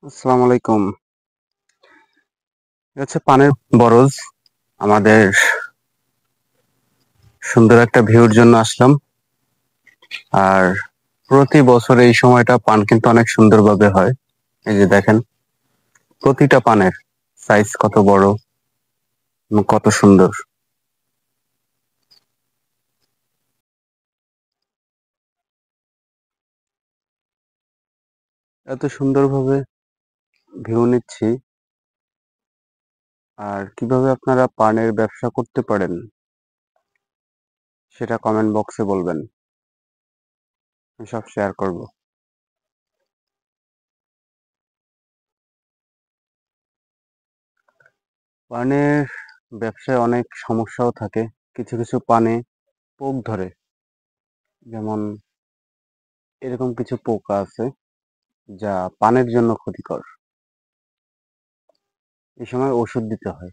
আসসালামু আলাইকুম। এটা হচ্ছে পানের বরজ। আমাদের সুন্দর একটা ভিউর জন্য আসলাম। আর প্রতি বছর এই সময়টা পান কিন্তু অনেক সুন্দরভাবে হয়। এই যে দেখেন, প্রতিটা পানের সাইজ কত বড় এবং কত সুন্দর। এত সুন্দরভাবে ভিউ নিচ্ছি। আর কিভাবে আপনারা পানের ব্যবসা করতে পারেন সেটা কমেন্ট বক্সে বলবেন। আমি সব শেয়ার করব। পানের ব্যবসায় অনেক সমস্যাও থাকে। কিছু কিছু পানে পোক ধরে, যেমন এরকম কিছু পোকা আছে যা পানের জন্য ক্ষতিকর। এই সময় ওষুধ দিতে হয়।